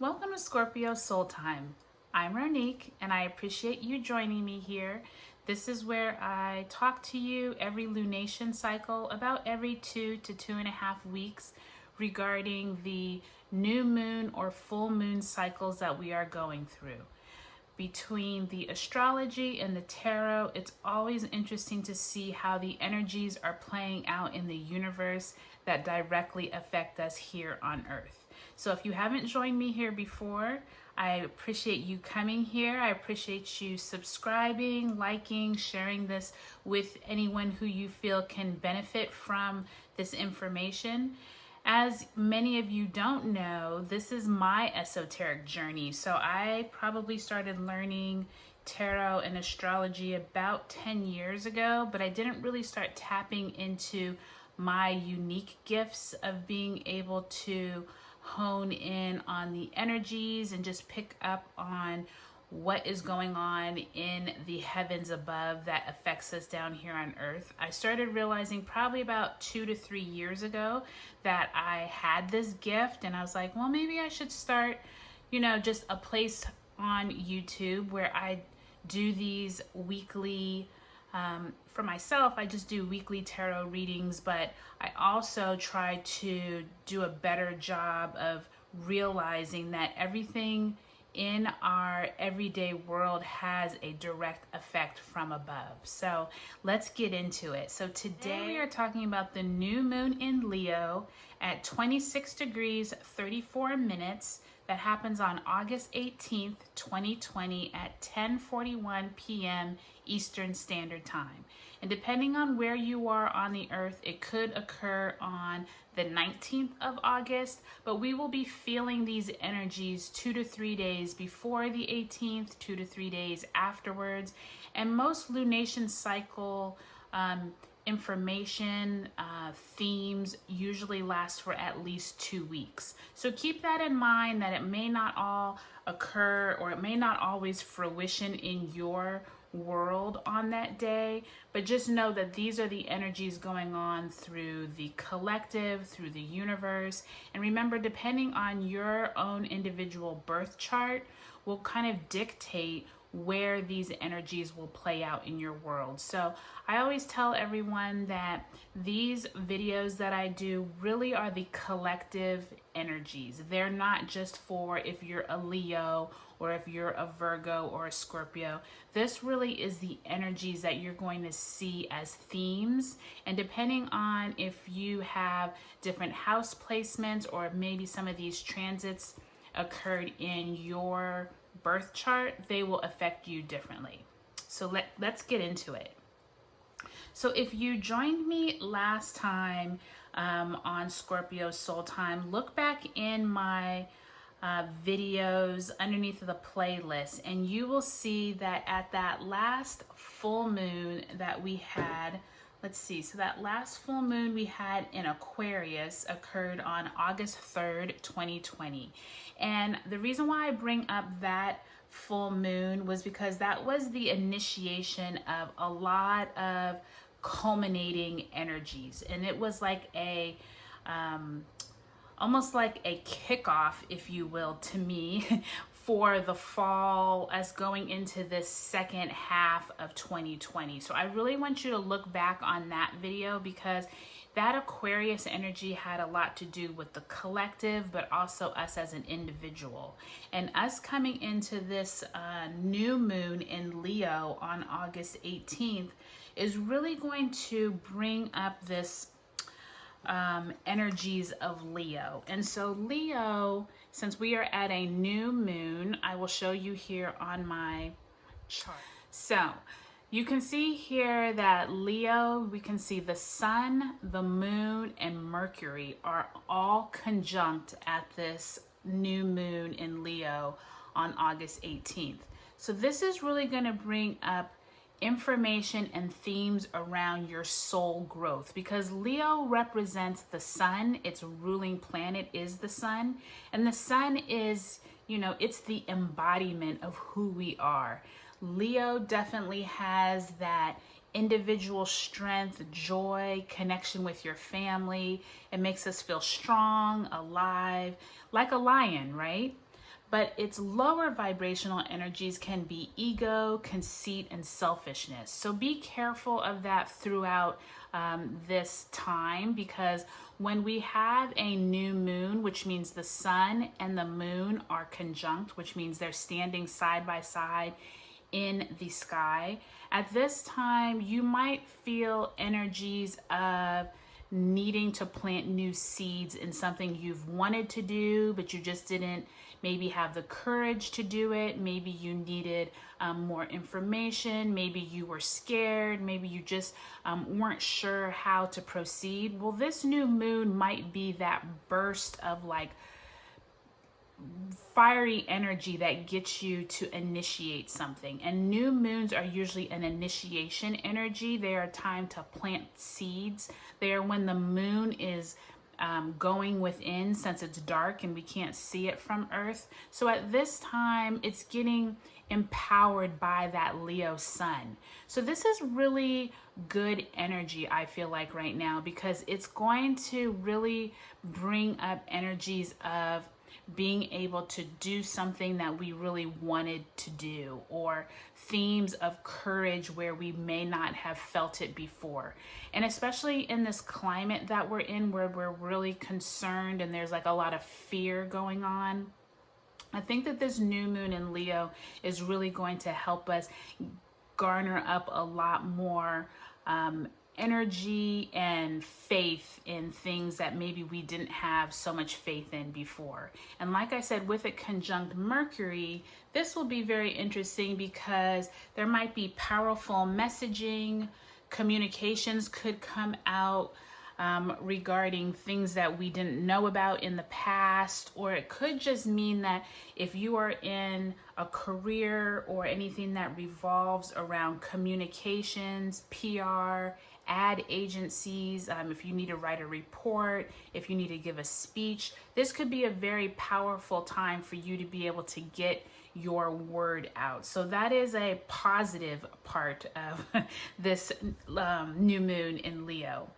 Welcome to Scorpio Soul Time. I'm Ronique and I appreciate you joining me here. This is where I talk to you every lunation cycle, about every 2 to 2.5 weeks, regarding the new moon or full moon cycles that we are going through. Between the astrology and the tarot, it's always interesting to see how the energies are playing out in the universe that directly affect us here on Earth. So if you haven't joined me here before, I appreciate you coming here. I appreciate you subscribing, liking, sharing this with anyone who you feel can benefit from this information. As many of you don't know, this is my esoteric journey. So I probably started learning tarot and astrology about 10 years ago, but I didn't really start tapping into my unique gifts of being able to hone in on the energies and just pick up on what is going on in the heavens above that affects us down here on Earth. I started realizing probably about 2 to 3 years ago that I had this gift, and I was like, well, maybe I should start, just a place on YouTube where I do these weekly, for myself, I just do weekly tarot readings, but I also try to do a better job of realizing that everything in our everyday world has a direct effect from above. So let's get into it. So today we are talking about the new moon in Leo at 26 degrees 34 minutes. That happens on August 18th, 2020 at 10:41 p.m. Eastern Standard Time. And depending on where you are on the earth, it could occur on the 19th of August, but we will be feeling these energies 2 to 3 days before the 18th, 2 to 3 days afterwards. And most lunation cycle information, themes usually last for at least 2 weeks. So keep that in mind, that it may not all occur or it may not always fruition in your world on that day, but just know that these are the energies going on through the collective, through the universe. And remember, depending on your own individual birth chart will kind of dictate where these energies will play out in your world. So I always tell everyone that these videos that I do really are the collective energies. They're not just for if you're a Leo or if you're a Virgo or a Scorpio. This really is the energies that you're going to see as themes. And depending on if you have different house placements or maybe some of these transits occurred in your birth chart, they will affect you differently. So let's get into it. So if you joined me last time on Scorpio Soul Time, look back in my videos underneath the playlist and you will see that at that last full moon that we had, so that last full moon we had in Aquarius occurred on August 3rd, 2020. And the reason why I bring up that full moon was because that was the initiation of a lot of culminating energies. And it was like a, almost like a kickoff, if you will, to me for the fall as going into this second half of 2020. So I really want you to look back on that video because that Aquarius energy had a lot to do with the collective, but also us as an individual. And us coming into this new moon in Leo on August 18th is really going to bring up this energies of Leo. And so Leo, since we are at a new moon, I will show you here on my chart. So you can see here that Leo, we can see the sun, the moon, and Mercury are all conjunct at this new moon in Leo on August 18th. So this is really going to bring up information and themes around your soul growth because Leo represents the sun. Its ruling planet is the sun, and the sun is, it's the embodiment of who we are. Leo definitely has that individual strength, joy, connection with your family. It makes us feel strong, alive, like a lion, right? but its lower vibrational energies can be ego, conceit, and selfishness. So be careful of that throughout this time, because when we have a new moon, which means the sun and the moon are conjunct, which means they're standing side by side in the sky, at this time you might feel energies of needing to plant new seeds in something you've wanted to do, but you just didn't maybe have the courage to do it. Maybe you needed more information. Maybe you were scared. Maybe you just weren't sure how to proceed. Well, this new moon might be that burst of like fiery energy that gets you to initiate something. And new moons are usually an initiation energy. They are a time to plant seeds. They are when the moon is going within, since it's dark and we can't see it from Earth. So at this time, it's getting empowered by that Leo sun. So this is really good energy, I feel like, right now, because it's going to really bring up energies of being able to do something that we really wanted to do, or themes of courage where we may not have felt it before. And especially in this climate that we're in, where we're really concerned and there's like a lot of fear going on, I think that this new moon in Leo is really going to help us garner up a lot more energy and faith in things that maybe we didn't have so much faith in before. And like I said, with it conjunct Mercury, this will be very interesting because there might be powerful messaging, communications could come out regarding things that we didn't know about in the past, or it could just mean that if you are in a career or anything that revolves around communications, PR, ad agencies, if you need to write a report, if you need to give a speech, this could be a very powerful time for you to be able to get your word out. So that is a positive part of this new moon in Leo.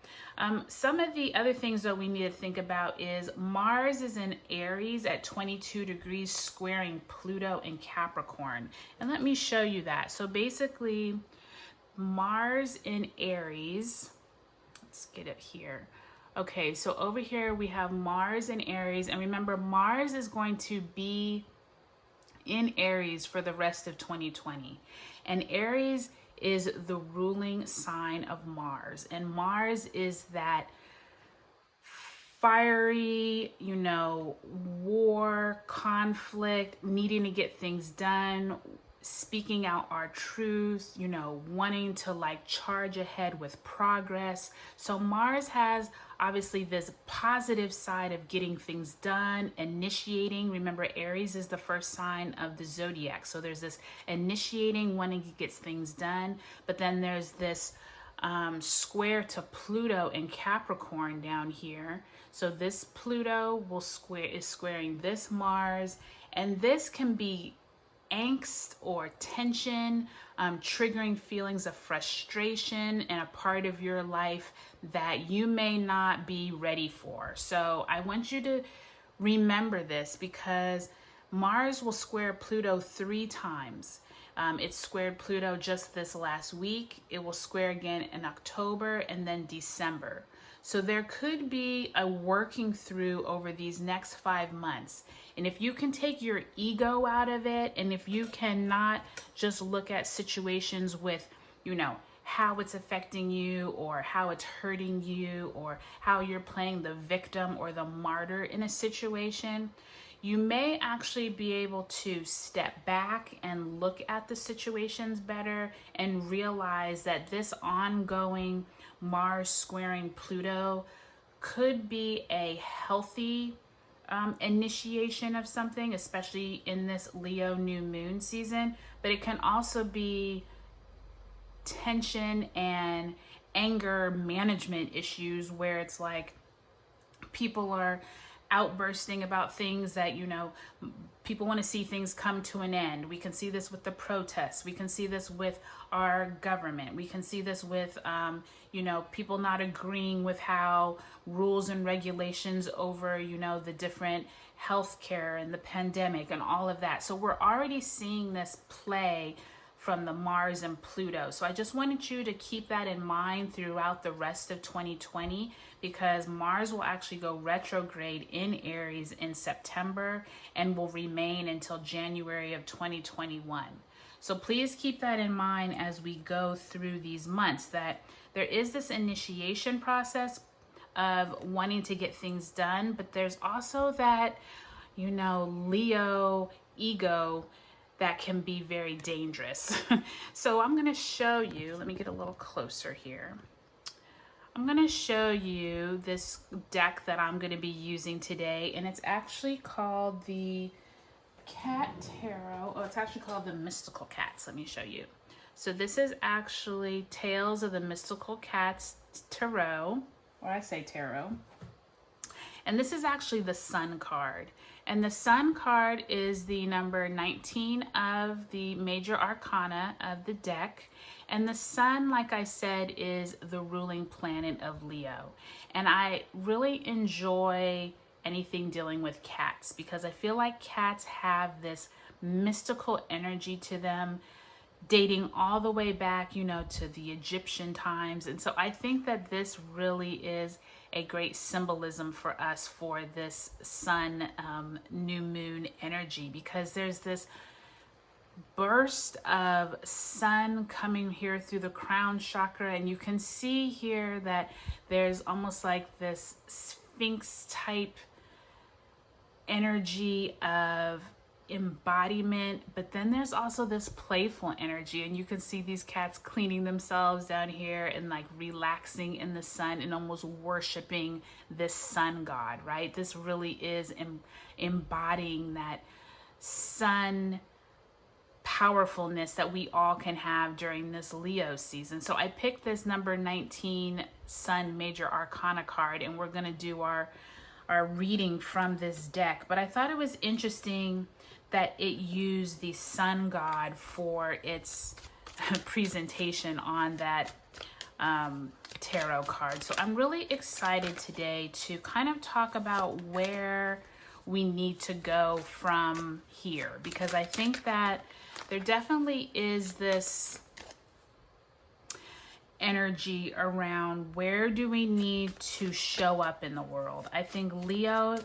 Some of the other things that we need to think about is Mars is in Aries at 22 degrees squaring Pluto in Capricorn. And let me show you that. So basically, Mars in Aries, let's get it here. Okay, so over here we have Mars in Aries, and remember, Mars is going to be in Aries for the rest of 2020. And Aries is the ruling sign of Mars, and Mars is that fiery, war, conflict, needing to get things done, speaking out our truth, wanting to like charge ahead with progress. So Mars has obviously this positive side of getting things done, initiating. Remember, Aries is the first sign of the zodiac. So there's this initiating, wanting to get things done. But then there's this square to Pluto in Capricorn down here. So this Pluto is squaring this Mars, and this can be angst or tension, triggering feelings of frustration in a part of your life that you may not be ready for. So I want you to remember this, because Mars will square Pluto 3 times. It squared Pluto just this last week. It will square again in October and then December. So there could be a working through over these next 5 months. And if you can take your ego out of it, and if you cannot just look at situations with, how it's affecting you, or how it's hurting you, or how you're playing the victim or the martyr in a situation, you may actually be able to step back and look at the situations better and realize that this ongoing Mars squaring Pluto could be a healthy initiation of something, especially in this Leo new moon season, but it can also be tension and anger management issues where it's like people are outbursting about things that, people want to see things come to an end. We can see this with the protests. We can see this with our government. We can see this with, people not agreeing with how rules and regulations over, the different healthcare and the pandemic and all of that. So we're already seeing this play from the Mars and Pluto. So I just wanted you to keep that in mind throughout the rest of 2020, because Mars will actually go retrograde in Aries in September and will remain until January of 2021. So please keep that in mind as we go through these months, that there is this initiation process of wanting to get things done, but there's also that, you know, Leo ego that can be very dangerous. So I'm going to show you, let me get a little closer here. I'm going to show you this deck that I'm going to be using today, and it's actually called the Cat Tarot. Oh, it's actually called the Mystical Cats. Let me show you. So this is actually Tales of the Mystical Cats Tarot, or I say tarot. And this is actually the Sun card. And the Sun card is the number 19 of the Major Arcana of the deck. And the Sun, like I said, is the ruling planet of Leo. And I really enjoy anything dealing with cats, because I feel like cats have this mystical energy to them, dating all the way back, you know, to the Egyptian times. And so I think that this really is a great symbolism for us for this Sun new moon energy, because there's this burst of sun coming here through the crown chakra, and you can see here that there's almost like this Sphinx type energy of embodiment, but then there's also this playful energy, and you can see these cats cleaning themselves down here and like relaxing in the sun and almost worshiping this sun god, right? This really is embodying that sun powerfulness that we all can have during this Leo season. So I picked this number 19 Sun Major Arcana card, and we're going to do our reading from this deck. But I thought it was interesting that it used the sun god for its presentation on that tarot card. So I'm really excited today to kind of talk about where we need to go from here, because I think that there definitely is this energy around where do we need to show up in the world. I think Leo,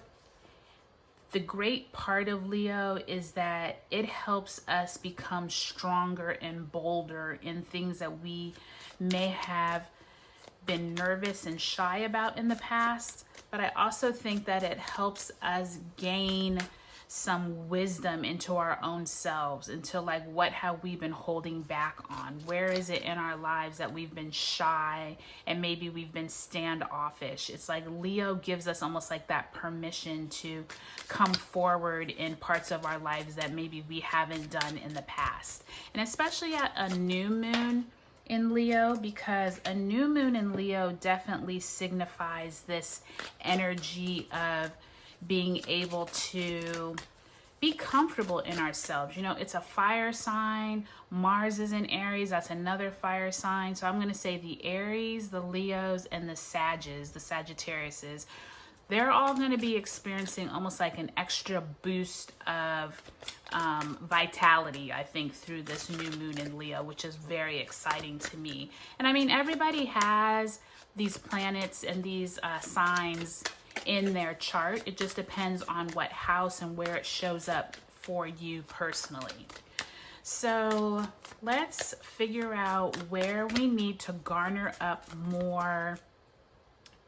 the great part of Leo is that it helps us become stronger and bolder in things that we may have been nervous and shy about in the past. But I also think that it helps us gain some wisdom into our own selves, into like, what have we been holding back on? Where is it in our lives that we've been shy and maybe we've been standoffish? It's like Leo gives us almost like that permission to come forward in parts of our lives that maybe we haven't done in the past. And especially at a new moon in Leo, because a new moon in Leo definitely signifies this energy of being able to be comfortable in ourselves. You know, it's a fire sign. Mars is in Aries. That's another fire sign. So I'm going to say the Aries, the Leos, and the Sagittariuses, they're all going to be experiencing almost like an extra boost of vitality, I think, through this new moon in Leo, which is very exciting to me. And I mean, everybody has these planets and these signs in their chart. It just depends on what house and where it shows up for you personally. So let's figure out where we need to garner up more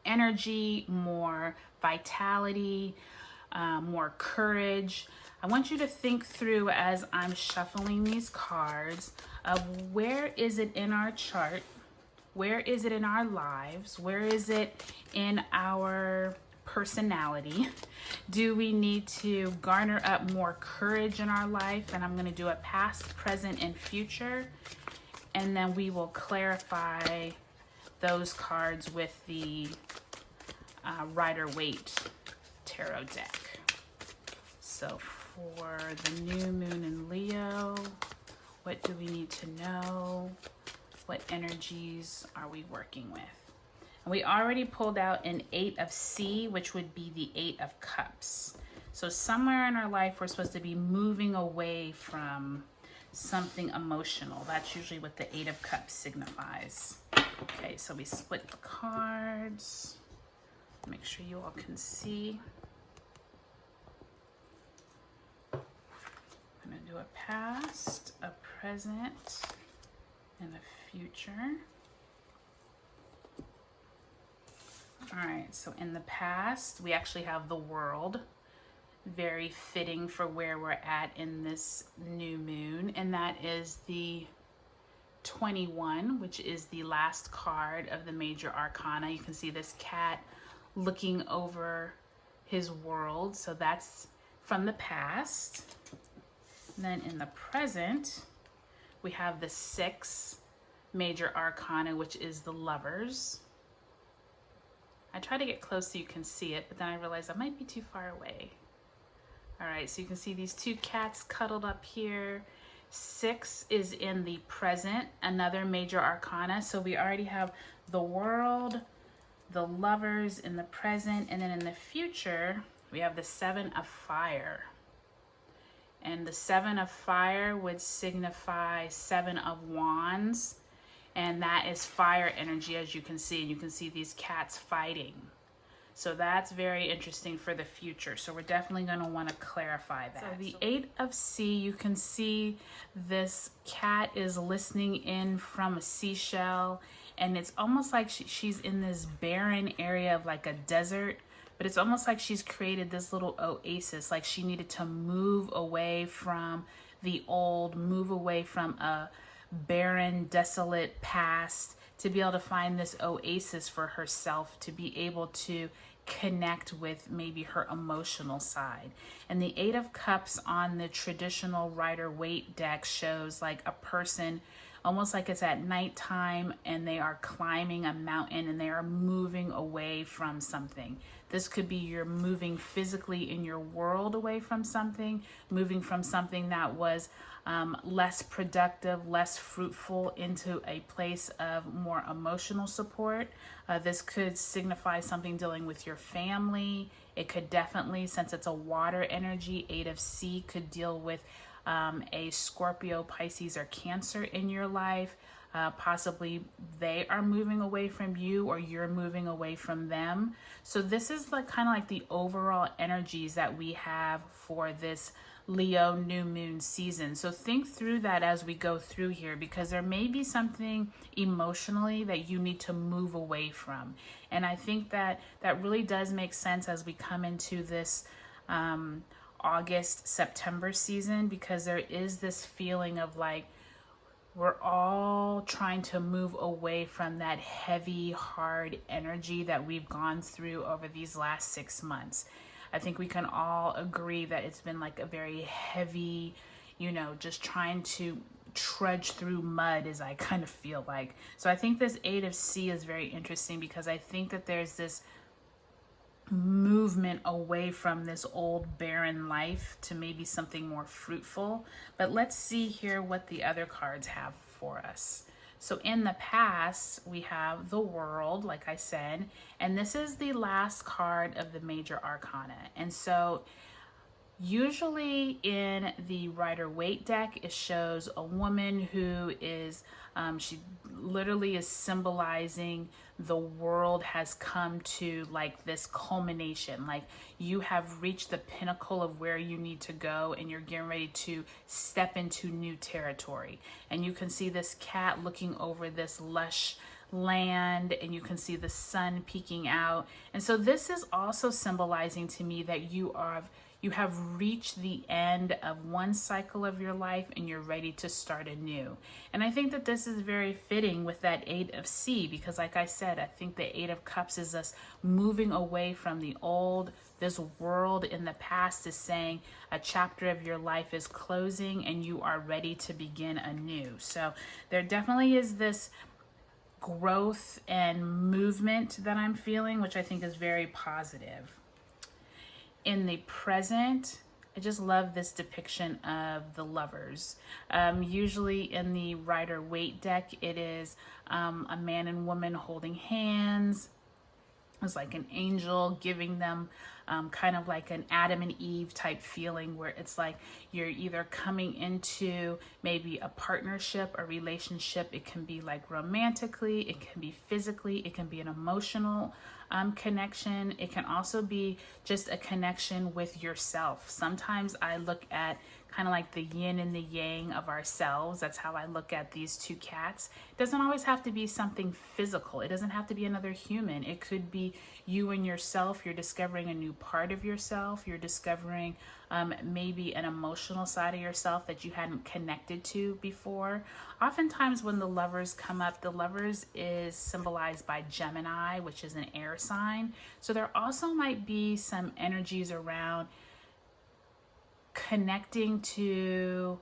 energy, more vitality, more courage. I want you to think through, as I'm shuffling these cards, of where is it in our chart? Where is it in our lives? Where is it in our personality? Do we need to garner up more courage in our life? And I'm going to do a past, present, and future. And then we will clarify those cards with the Rider-Waite tarot deck. So for the new moon in Leo, what do we need to know? What energies are we working with? And we already pulled out an 8 of C, which would be the 8 of Cups. So somewhere in our life, we're supposed to be moving away from something emotional. That's usually what the Eight of Cups signifies. Okay, so we split the cards. Make sure you all can see. I'm going to do a past, a present, and a future. All right, so in the past, we actually have the World, very fitting for where we're at in this new moon, and that is the 21, which is the last card of the Major Arcana. You can see this cat looking over his world, so that's from the past. And then in the present, we have the 6 Major Arcana, which is the Lovers. I try to get close so you can see it, but then I realized I might be too far away. All right, so you can see these 2 cats cuddled up here. 6 is in the present, another Major Arcana. So we already have the World, the Lovers in the present, and then in the future, we have the 7 of Fire. And the 7 of Fire would signify 7 of Wands. And that is fire energy, as you can see. You can see these cats fighting. So that's very interesting for the future. So we're definitely going to want to clarify that. So the 8 of Sea, you can see this cat is listening in from a seashell. And it's almost like she's in this barren area of like a desert. But it's almost like she's created this little oasis. Like she needed to move away from the old, move away from a barren, desolate past to be able to find this oasis for herself, to be able to connect with maybe her emotional side. And the 8 of Cups on the traditional Rider-Waite deck shows like a person, almost like it's at nighttime and they are climbing a mountain and they are moving away from something. This could be you're moving physically in your world away from something, moving from something that was less productive, less fruitful, into a place of more emotional support. This could signify something dealing with your family. It could definitely, since it's a water energy, 8 of Sea could deal with a Scorpio, Pisces, or Cancer in your life. Possibly they are moving away from you or you're moving away from them. So this is like kind of like the overall energies that we have for this Leo new moon season. So think through that as we go through here, because there may be something emotionally that you need to move away from. And I think that that really does make sense as we come into this August, September season, because there is this feeling of like, we're all trying to move away from that heavy, hard energy that we've gone through over these last 6 months. I think we can all agree that it's been like a very heavy, you know, just trying to trudge through mud, as I kind of feel like. So I think this 8 of Sea is very interesting, because I think that there's this movement away from this old barren life to maybe something more fruitful. But let's see here what the other cards have for us. So in the past, we have the World, like I said, and this is the last card of the Major Arcana. And so usually in the Rider-Waite deck, it shows a woman who is, she literally is symbolizing the world has come to like this culmination. Like you have reached the pinnacle of where you need to go and you're getting ready to step into new territory. And you can see this cat looking over this lush land, and you can see the sun peeking out. And so this is also symbolizing to me that you have reached the end of one cycle of your life and you're ready to start anew. And I think that this is very fitting with that 8 of Sea, because like I said, I think the 8 of Cups is us moving away from the old. This world in the past is saying a chapter of your life is closing and you are ready to begin anew. So there definitely is this growth and movement that I'm feeling, which I think is very positive. In the present, I just love this depiction of the Lovers. Usually in the Rider-Waite deck, it is a man and woman holding hands. It's like an angel giving them kind of like an Adam and Eve type feeling, where it's like you're either coming into maybe a partnership, a relationship. It can be like romantically, it can be physically, it can be an emotional connection. It can also be just a connection with yourself. Sometimes I look at kind of like the yin and the yang of ourselves. That's how I look at these two cats. It doesn't always have to be something physical. It doesn't have to be another human. It could be you and yourself. You're discovering a new part of yourself. You're discovering maybe an emotional side of yourself that you hadn't connected to before. Oftentimes when the lovers come up, the lovers is symbolized by Gemini, which is an air sign. So there also might be some energies around connecting to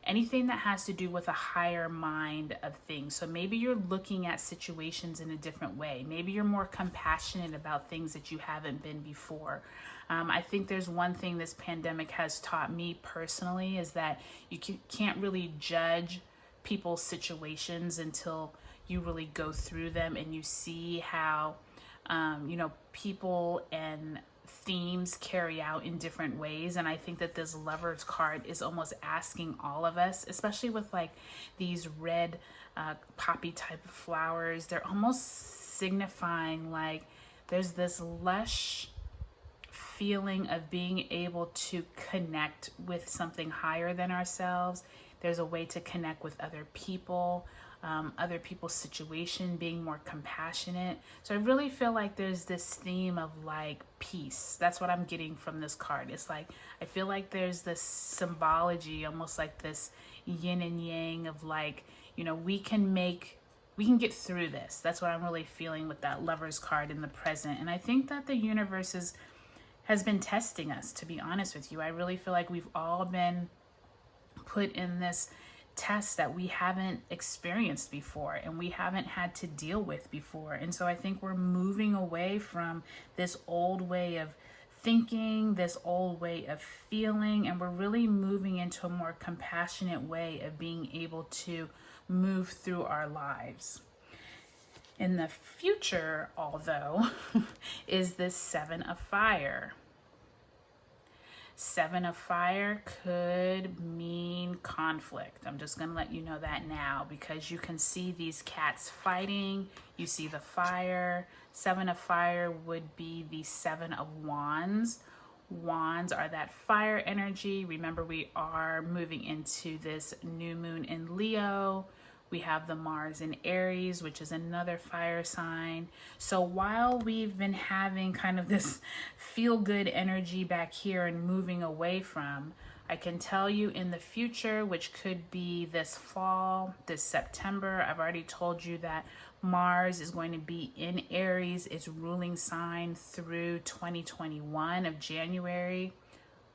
anything that has to do with a higher mind of things. So maybe you're looking at situations in a different way. Maybe you're more compassionate about things that you haven't been before. I think there's one thing this pandemic has taught me personally, is that you can't really judge people's situations until you really go through them and you see how people and themes carry out in different ways. And I think that this Lovers card is almost asking all of us, especially with like these red poppy type of flowers, they're almost signifying like there's this lush feeling of being able to connect with something higher than ourselves. There's a way to connect with other people's situation, being more compassionate. So I really feel like there's this theme of like peace. That's what I'm getting from this card. It's like, I feel like there's this symbology, almost like this yin and yang of like, we can get through this. That's what I'm really feeling with that Lovers card in the present. And I think that the universe has been testing us, to be honest with you. I really feel like we've all been put in this test that we haven't experienced before and we haven't had to deal with before. And so I think we're moving away from this old way of thinking, this old way of feeling, and we're really moving into a more compassionate way of being able to move through our lives. In the future, although, is this Seven of Fire. Seven of Fire could mean conflict. I'm just going to let you know that now, because you can see these cats fighting. You see the fire. Seven of Fire would be the Seven of Wands. Wands are that fire energy. Remember, we are moving into this new moon in Leo. We have the Mars in Aries, which is another fire sign. So while we've been having kind of this feel-good energy back here and moving away from, I can tell you in the future, which could be this fall, this September, I've already told you that Mars is going to be in Aries, its ruling sign, through 2021 of January.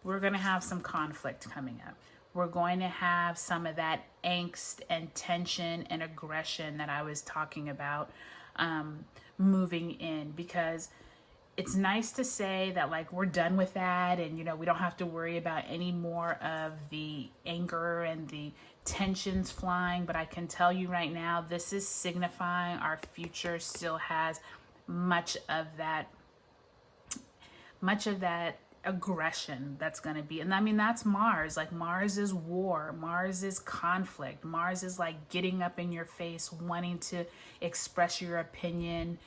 We're going to have some conflict coming up. We're going to have some of that angst and tension and aggression that I was talking about moving in, because it's nice to say that like we're done with that and we don't have to worry about any more of the anger and the tensions flying. But I can tell you right now, this is signifying our future still has much of that aggression that's going to be. And I mean, that's Mars. Like, Mars is war. Mars is conflict. Mars is like getting up in your face, wanting to express your opinion.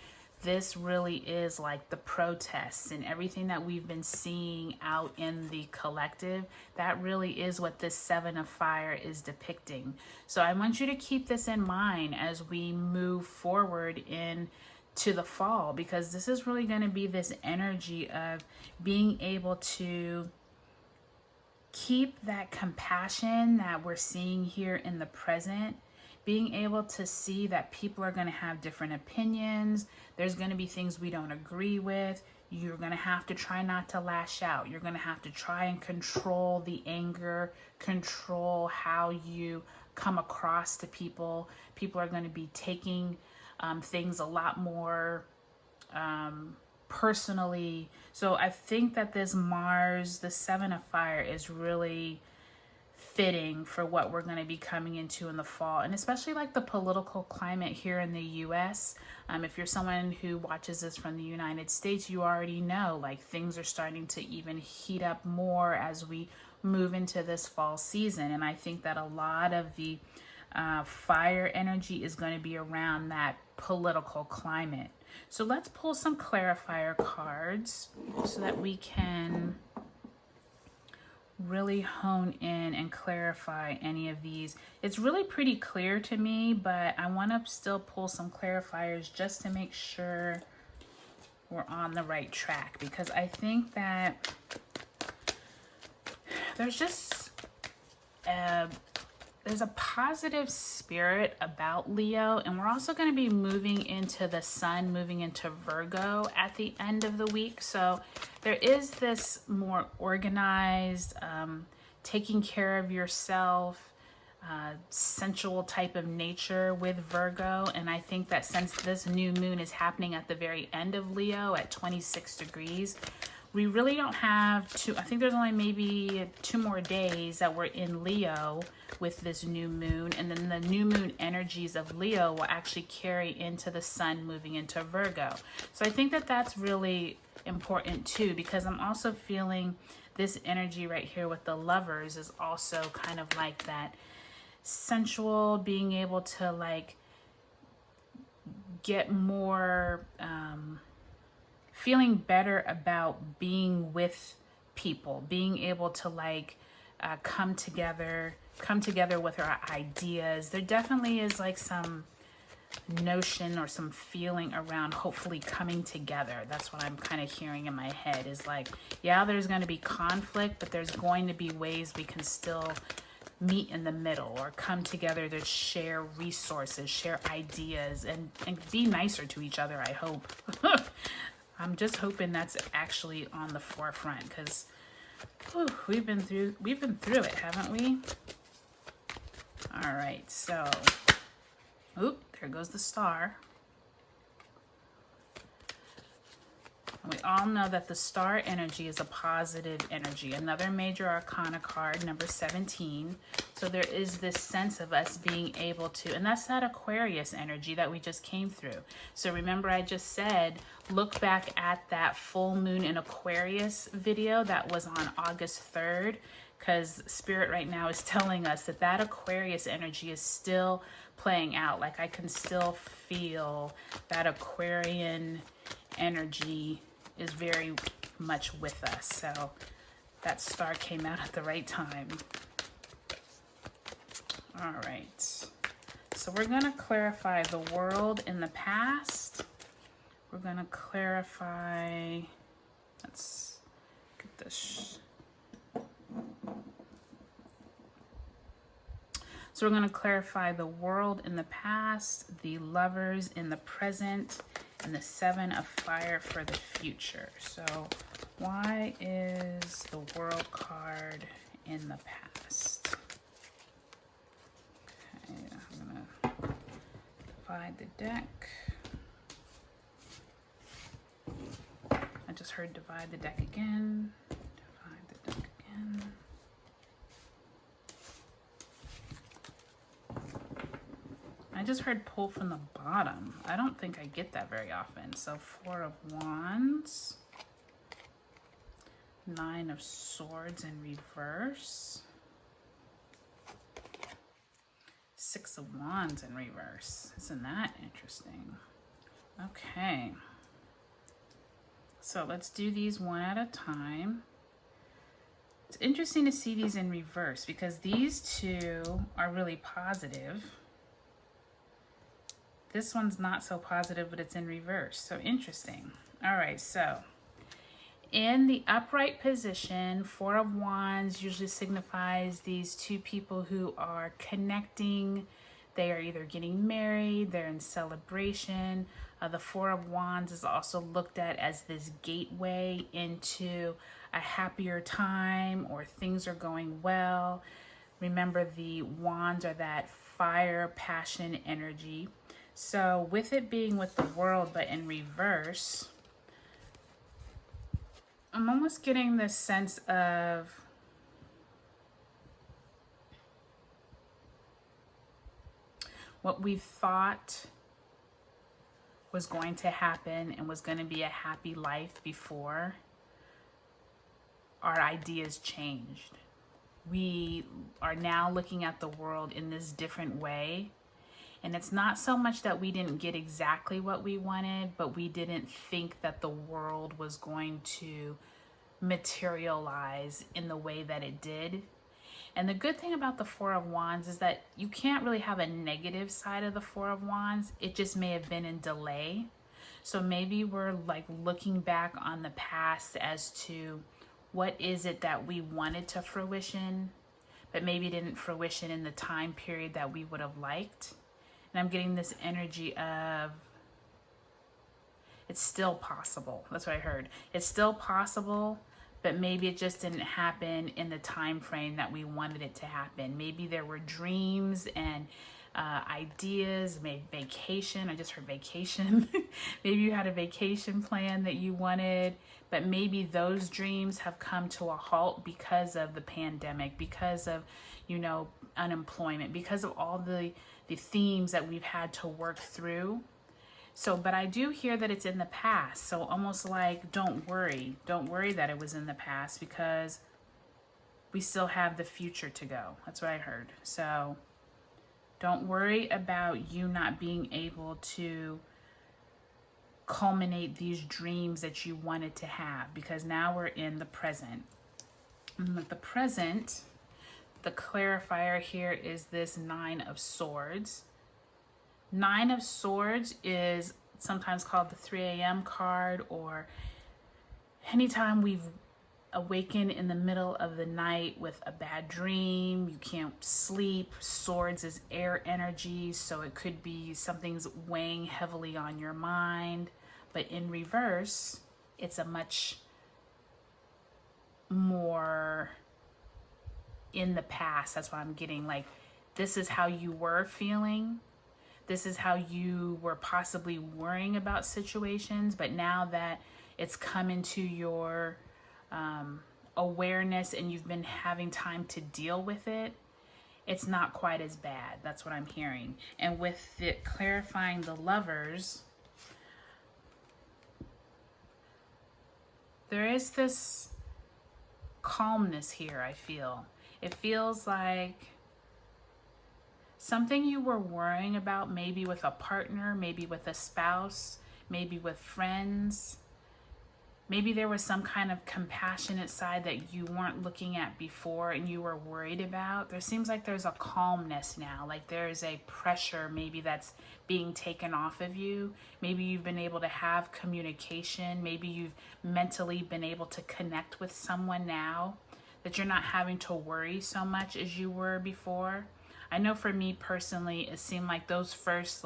This really is like the protests and everything that we've been seeing out in the collective. That really is what this Seven of Fire is depicting. So I want you to keep this in mind as we move forward to the fall, because this is really going to be this energy of being able to keep that compassion that we're seeing here in the present, being able to see that people are going to have different opinions. There's going to be things we don't agree with. You're going to have to try not to lash out. You're going to have to try and control the anger, control how you come across to people. People are going to be taking things a lot more personally. So I think that this Mars, the Seven of Fire, is really fitting for what we're going to be coming into in the fall, and especially like the political climate here in the US. If you're someone who watches this from the United States, you already know like things are starting to even heat up more as we move into this fall season. And I think that a lot of the fire energy is going to be around that political climate. So let's pull some clarifier cards so that we can really hone in and clarify any of these. It's really pretty clear to me, but I want to still pull some clarifiers just to make sure we're on the right track, because I think that there's just there's a positive spirit about Leo, and we're also going to be moving into the sun, moving into Virgo at the end of the week. So there is this more organized, taking care of yourself, sensual type of nature with Virgo. And I think that since this new moon is happening at the very end of Leo at 26 degrees, we really don't have I think there's only maybe 2 more days that we're in Leo with this new moon. And then the new moon energies of Leo will actually carry into the sun moving into Virgo. So I think that that's really important too, because I'm also feeling this energy right here with the Lovers is also kind of like that sensual, being able to like get more, feeling better about being with people, being able to like come together with our ideas. There definitely is like some notion or some feeling around hopefully coming together. That's what I'm kind of hearing in my head, is like, yeah, there's going to be conflict, but there's going to be ways we can still meet in the middle or come together to share resources, share ideas, and be nicer to each other, I hope. I'm just hoping that's actually on the forefront, because we've been through it, haven't we? All right, so there goes the star. And we all know that the star energy is a positive energy. Another Major Arcana card, number 17. So there is this sense of us being able to, and that's that Aquarius energy that we just came through. So remember I just said, look back at that full moon in Aquarius video that was on August 3rd, because Spirit right now is telling us that that Aquarius energy is still playing out. Like I can still feel that Aquarian energy is very much with us. So that star came out at the right time. All right. So we're going to clarify the world in the past. We're going to clarify, let's get this. So we're going to clarify the world in the past, the Lovers in the present, and the 7 of Fire for the future. So why is the World card in the past? Okay, I'm going to divide the deck. I just heard divide the deck again. Divide the deck again. I just heard pull from the bottom. I don't think I get that very often. So 4 of Wands, 9 of Swords in reverse, 6 of Wands in reverse. Isn't that interesting? Okay. So let's do these one at a time. It's interesting to see these in reverse because these two are really positive. This one's not so positive, but it's in reverse. So interesting. All right, so in the upright position, 4 of Wands usually signifies these two people who are connecting. They are either getting married, they're in celebration. The 4 of Wands is also looked at as this gateway into a happier time, or things are going well. Remember, the Wands are that fire, passion, energy. So with it being with the World, but in reverse, I'm almost getting this sense of what we thought was going to happen and was going to be a happy life before, our ideas changed. We are now looking at the world in this different way. And it's not so much that we didn't get exactly what we wanted, but we didn't think that the world was going to materialize in the way that it did. And the good thing about the Four of Wands is that you can't really have a negative side of the Four of Wands. It just may have been in delay. So maybe we're like looking back on the past as to what is it that we wanted to fruition, but maybe didn't fruition in the time period that we would have liked. And I'm getting this energy of it's still possible. That's what I heard. It's still possible, but maybe it just didn't happen in the time frame that we wanted it to happen. Maybe there were dreams and ideas, maybe vacation. I just heard vacation. Maybe you had a vacation plan that you wanted, but maybe those dreams have come to a halt because of the pandemic, because of, unemployment, because of all the themes that we've had to work through. So, but I do hear that it's in the past. So almost like, don't worry that it was in the past, because we still have the future to go. That's what I heard. So don't worry about you not being able to culminate these dreams that you wanted to have, because now we're in the present. And with the present, the clarifier here is this Nine of Swords. Nine of Swords is sometimes called the 3 a.m. card, or anytime we've awakened in the middle of the night with a bad dream, you can't sleep. Swords is air energy, so it could be something's weighing heavily on your mind. But in reverse, it's a much more in the past. That's what I'm getting. Like, this is how you were feeling. This is how you were possibly worrying about situations. But now that it's come into your awareness and you've been having time to deal with it, it's not quite as bad. That's what I'm hearing. And with it clarifying the Lovers, there is this calmness here, I feel. It feels like something you were worrying about, maybe with a partner, maybe with a spouse, maybe with friends. Maybe there was some kind of compassionate side that you weren't looking at before and you were worried about. There seems like there's a calmness now, like there's a pressure maybe that's being taken off of you. Maybe you've been able to have communication. Maybe you've mentally been able to connect with someone now, that you're not having to worry so much as you were before. I know for me personally, it seemed like those first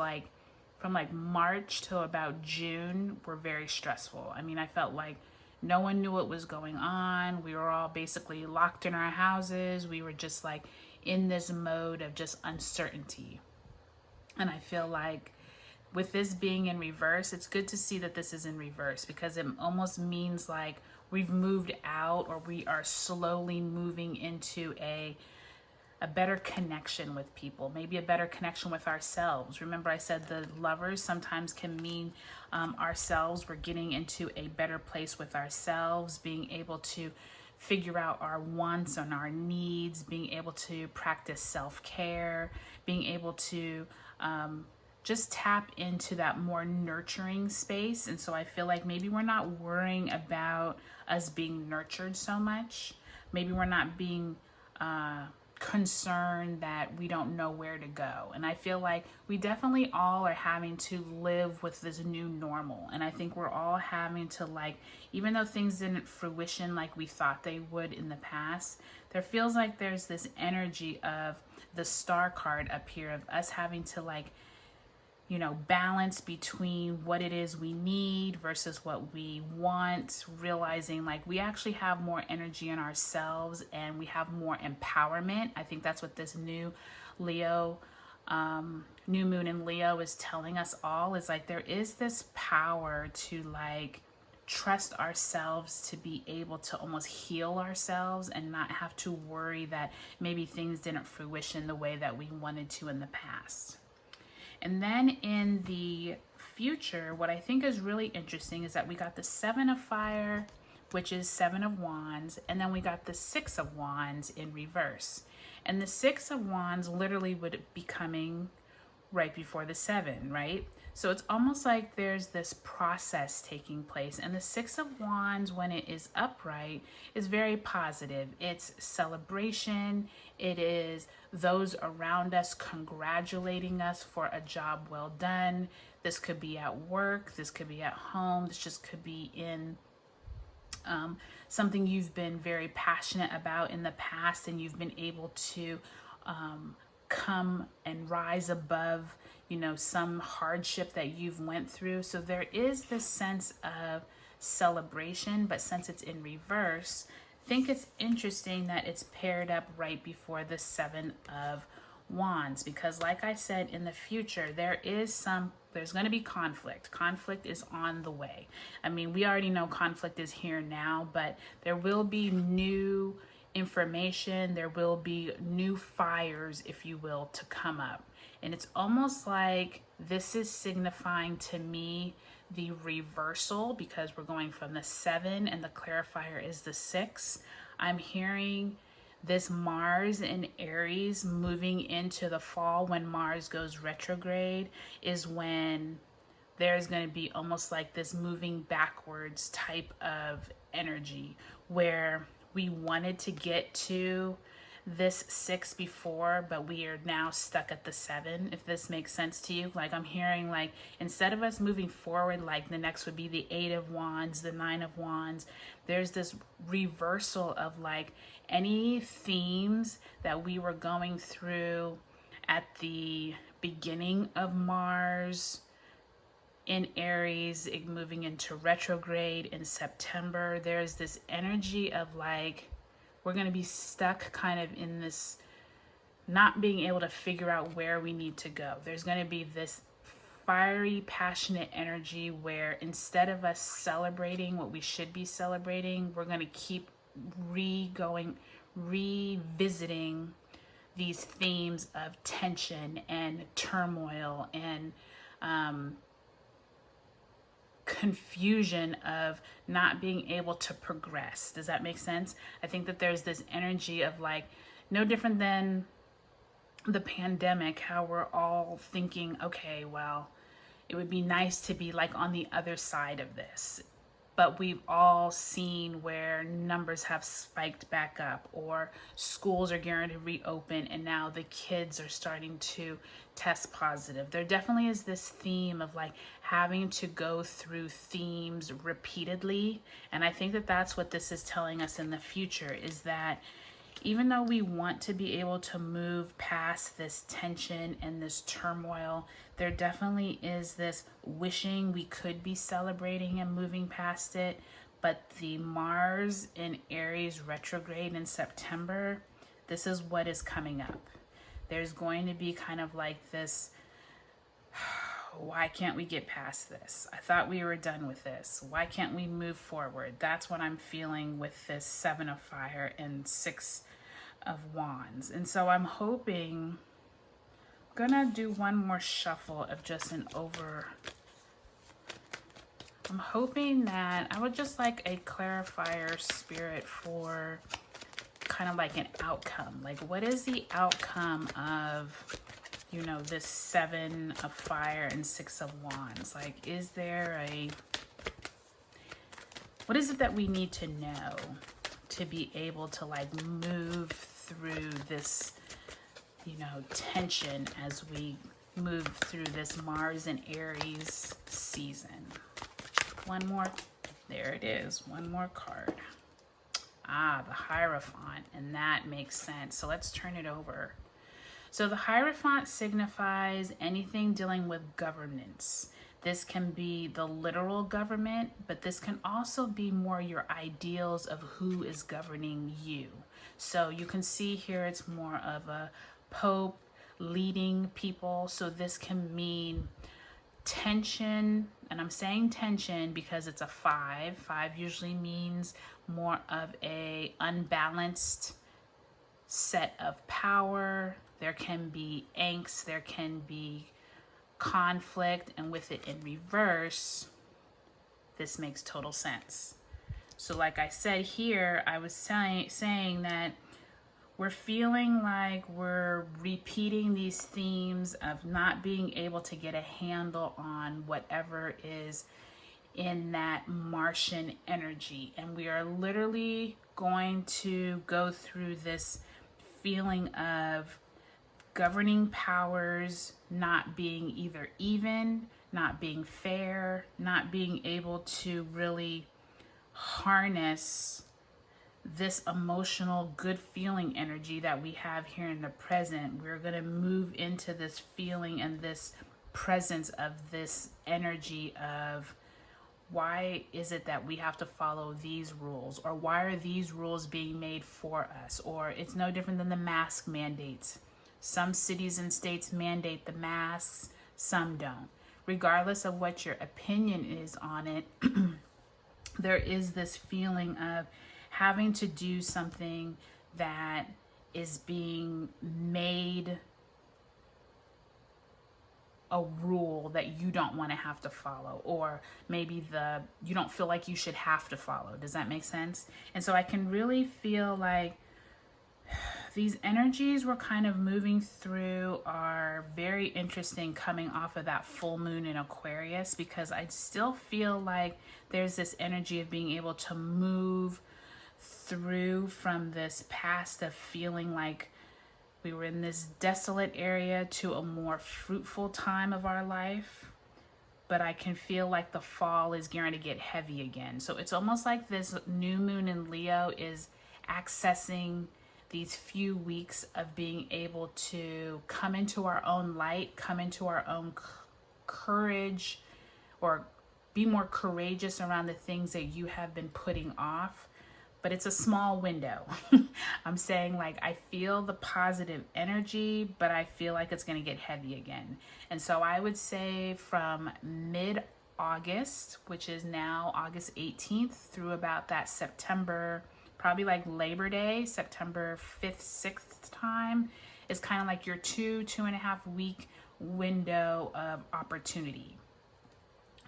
from March till about June were very stressful. I mean, I felt like no one knew what was going on. We were all basically locked in our houses. We were just like in this mode of just uncertainty. And I feel like with this being in reverse, it's good to see that this is in reverse, because it almost means like we've moved out, or we are slowly moving into a better connection with people, maybe a better connection with ourselves. Remember, I said the Lovers sometimes can mean ourselves. We're getting into a better place with ourselves, being able to figure out our wants and our needs, being able to practice self-care, being able to just tap into that more nurturing space. And so I feel like maybe we're not worrying about us being nurtured so much. Maybe we're not being concerned that we don't know where to go. And I feel like we definitely all are having to live with this new normal. And I think we're all having to, like, even though things didn't fruition like we thought they would in the past, there feels like there's this energy of the Star card up here of us having to, like, you know, balance between what it is we need versus what we want, realizing like we actually have more energy in ourselves and we have more empowerment. I think that's what this new Leo, new moon in Leo is telling us all, is like there is this power to like trust ourselves, to be able to almost heal ourselves and not have to worry that maybe things didn't fruition the way that we wanted to in the past. And then in the future, what I think is really interesting is that we got the Seven of Fire, which is Seven of Wands, and then we got the Six of Wands in reverse. And the Six of Wands literally would be coming right before the Seven, right? So it's almost like there's this process taking place. And the Six of Wands, when it is upright, is very positive. It's celebration. It is those around us congratulating us for a job well done. This could be at work. This could be at home. This just could be in something you've been very passionate about in the past, and you've been able to come and rise above, you know, some hardship that you've went through. So there is this sense of celebration, but since it's in reverse, I think it's interesting that it's paired up right before the Seven of Wands, because like I said, in the future, there's going to be conflict. Conflict is on the way. I mean, we already know conflict is here now, but there will be new information. There will be new fires, if you will, to come up. And it's almost like this is signifying to me the reversal, because we're going from the Seven and the clarifier is the Six. I'm hearing this Mars in Aries moving into the fall. When Mars goes retrograde is when there's going to be almost like this moving backwards type of energy, where we wanted to get to this Six before, but we are now stuck at the Seven, if this makes sense to you. Like, I'm hearing, like, instead of us moving forward, like the next would be the Eight of Wands, the Nine of Wands, there's this reversal of like any themes that we were going through at the beginning of Mars in Aries, moving into retrograde in September. There's this energy of like, we're going to be stuck kind of in this not being able to figure out where we need to go. There's going to be this fiery, passionate energy where instead of us celebrating what we should be celebrating, we're going to keep revisiting these themes of tension and turmoil and confusion of not being able to progress. Does that make sense? I think that there's this energy of like, no different than the pandemic, how we're all thinking, okay, well, it would be nice to be like on the other side of this. But we've all seen where numbers have spiked back up, or schools are going to reopen and now the kids are starting to test positive. There definitely is this theme of like having to go through themes repeatedly. And I think that that's what this is telling us in the future, is that even though we want to be able to move past this tension and this turmoil, there definitely is this wishing we could be celebrating and moving past it. But the Mars in Aries retrograde in September, this is what is coming up. There's going to be kind of like this, why can't we get past this? I thought we were done with this. Why can't we move forward? That's what I'm feeling with this Seven of Fire and Six of Wands. And so I'm hoping, I'm gonna do one more shuffle of just an over. I'm hoping that I would just like a clarifier spirit for kind of like an outcome. Like, what is the outcome of, you know, this Seven of Fire and Six of Wands? Like, is there what is it that we need to know to be able to like move through this, you know, tension as we move through this Mars and Aries season? One more, there it is, one more card. The Hierophant, and that makes sense. So let's turn it over. So the Hierophant signifies anything dealing with governance. This can be the literal government, but this can also be more your ideals of who is governing you. So you can see here it's more of a pope leading people. So this can mean tension, and I'm saying tension because it's a 5. 5 usually means more of a unbalanced set of power. There can be angst, there can be conflict, and with it in reverse, this makes total sense. So like I said here, I was saying that we're feeling like we're repeating these themes of not being able to get a handle on whatever is in that Martian energy. And we are literally going to go through this feeling of governing powers not being either even, not being fair, not being able to really harness this emotional good feeling energy that we have here in the present. We're going to move into this feeling and this presence of this energy of, why is it that we have to follow these rules? Or why are these rules being made for us? Or it's no different than the mask mandates. Some cities and states mandate the masks, some don't. Regardless of what your opinion is on it, there is this feeling of having to do something that is being made a rule that you don't want to have to follow, or maybe you don't feel like you should have to follow. Does that make sense? And so I can really feel like these energies we're kind of moving through are very interesting coming off of that full moon in Aquarius, because I still feel like there's this energy of being able to move through from this past of feeling like we were in this desolate area to a more fruitful time of our life. But I can feel like the fall is going to get heavy again. So it's almost like this new moon in Leo is accessing these few weeks of being able to come into our own light, come into our own courage, or be more courageous around the things that you have been putting off. But it's a small window. I'm saying, like, I feel the positive energy, but I feel like it's going to get heavy again. And so I would say from mid-August, which is now August 18th, through about that September, probably like Labor Day, September 5th, 6th time, is kind of like your 2.5 week window of opportunity.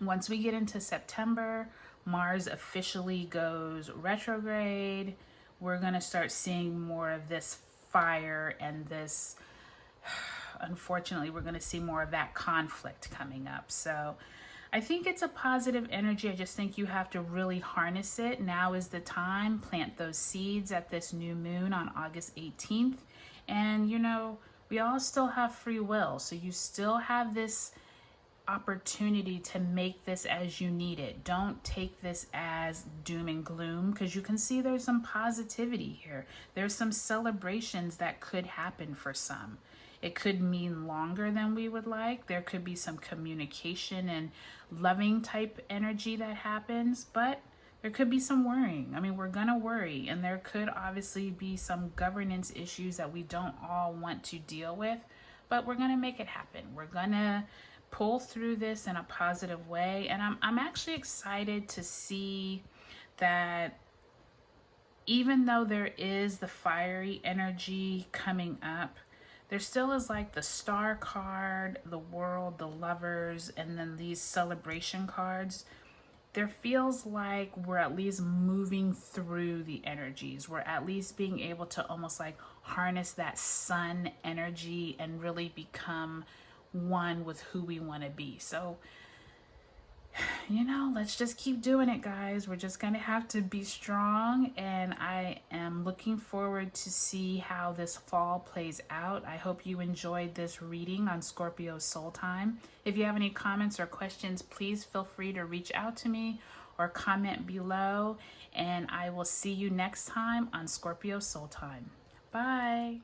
Once we get into September, Mars officially goes retrograde. We're going to start seeing more of this fire and this, unfortunately, we're going to see more of that conflict coming up. So I think it's a positive energy. I just think you have to really harness it. Now is the time. Plant those seeds at this new moon on August 18th. And, you know, we all still have free will. So you still have this opportunity to make this as you need it. Don't take this as doom and gloom, because you can see there's some positivity here. There's some celebrations that could happen for some. It could mean longer than we would like. There could be some communication and loving type energy that happens, but there could be some worrying. I mean, we're gonna worry, and there could obviously be some governance issues that we don't all want to deal with, but we're gonna make it happen. We're gonna pull through this in a positive way. And I'm actually excited to see that even though there is the fiery energy coming up, there still is like the Star card, the World, the Lovers, and then these celebration cards. There feels like we're at least moving through the energies. We're at least being able to almost like harness that sun energy and really become one with who we want to be. So, you know, let's just keep doing it, guys. We're just gonna have to be strong, and I am looking forward to see how this fall plays out. I hope you enjoyed this reading on Scorpio Soul Time. If you have any comments or questions, please feel free to reach out to me or comment below, and I will see you next time on Scorpio Soul Time. Bye.